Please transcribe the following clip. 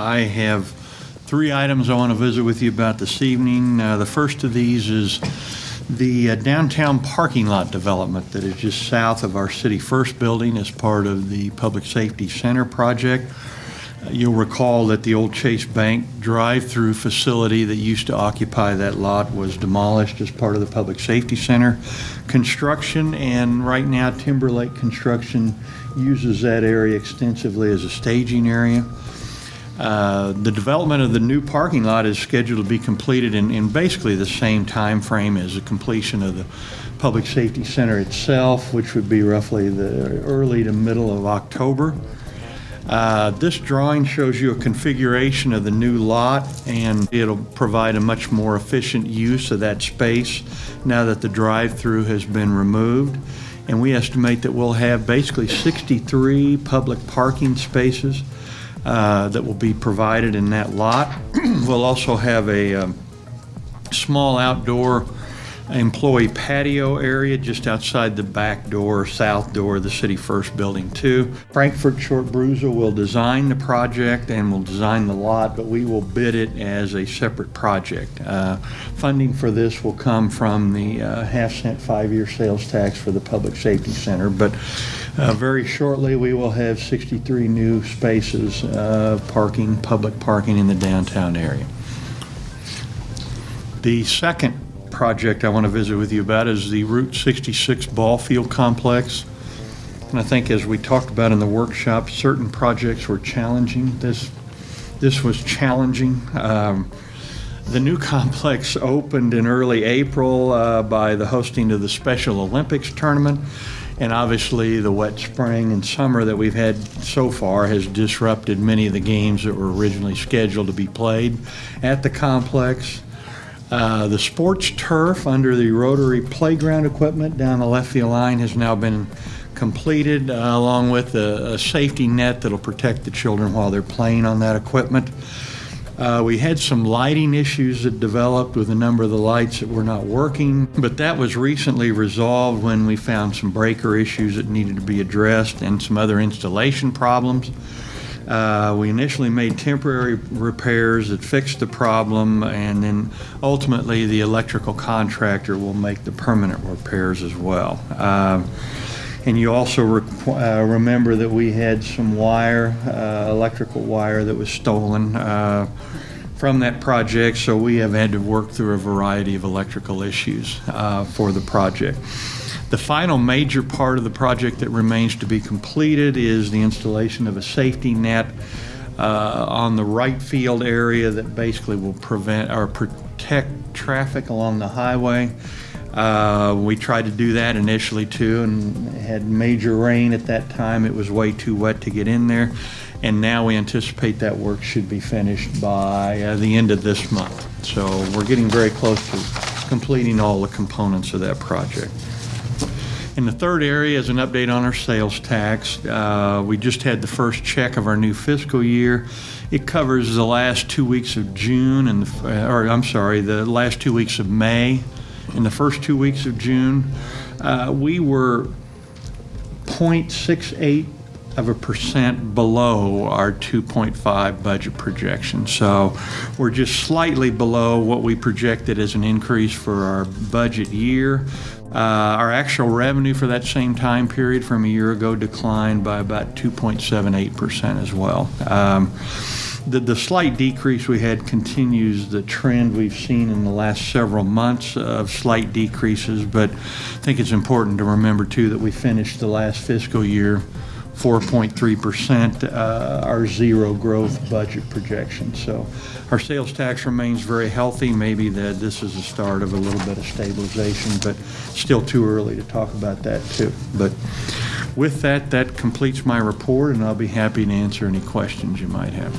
I have three items I want to visit with you about this evening. The first of these is the downtown parking lot development that is just south of our City First building as part of the Public Safety Center project. You'll recall that the old Chase Bank drive-through facility that used to occupy that lot was demolished as part of the Public Safety Center construction, and right now Timberlake Construction uses that area extensively as a staging area. The development of the new parking lot is scheduled to be completed in basically the same time frame as the completion of the Public Safety Center itself, which would be roughly the early to middle of October. This drawing shows you a configuration of the new lot, and it'll provide a much more efficient use of that space now that the drive-through has been removed. And we estimate that we'll have basically 63 public parking spaces that will be provided in that lot. We'll also have a small outdoor employee patio area just outside the back door, south door of the City First building too. Frankfurt Short Bruza will design the project and will design the lot, but we will bid it as a separate project. Funding for this will come from the half-cent 5-year sales tax for the Public Safety Center, but very shortly we will have 63 new spaces of public parking in the downtown area. The second project I want to visit with you about is the Route 66 ball field complex. And I think, as we talked about in the workshop, certain projects were challenging. This was challenging. The new complex opened in early April by the hosting of the Special Olympics tournament. And obviously the wet spring and summer that we've had so far has disrupted many of the games that were originally scheduled to be played at the complex. The sports turf under the rotary playground equipment down the left field line has now been completed, along with a safety net that'll protect the children while they're playing on that equipment. We had some lighting issues that developed with a number of the lights that were not working, but that was recently resolved when we found some breaker issues that needed to be addressed and some other installation problems. We initially made temporary repairs that fixed the problem, and then ultimately the electrical contractor will make the permanent repairs as well. And you also remember that we had some wire, electrical wire that was stolen from that project, so we have had to work through a variety of electrical issues for the project. The final major part of the project that remains to be completed is the installation of a safety net on the right field area that basically will prevent or protect traffic along the highway. We tried to do that initially too, and had major rain at that time. It was way too wet to get in there, and now we anticipate that work should be finished by the end of this month. So we're getting very close to completing all the components of that project. And the third area is an update on our sales tax. We just had the first check of our new fiscal year. It covers the last 2 weeks of June and the last 2 weeks of May and the first 2 weeks of June. We were 0.68% below our 2.5 budget projection. So we're just slightly below what we projected as an increase for our budget year. Our actual revenue for that same time period from a year ago declined by about 2.78% as well. The slight decrease we had continues the trend we've seen in the last several months of slight decreases, but I think it's important to remember too that we finished the last fiscal year 4.3%, our zero growth budget projection. So our sales tax remains very healthy. Maybe that this is the start of a little bit of stabilization, but still too early to talk about that too. But with that, that completes my report, and I'll be happy to answer any questions you might have.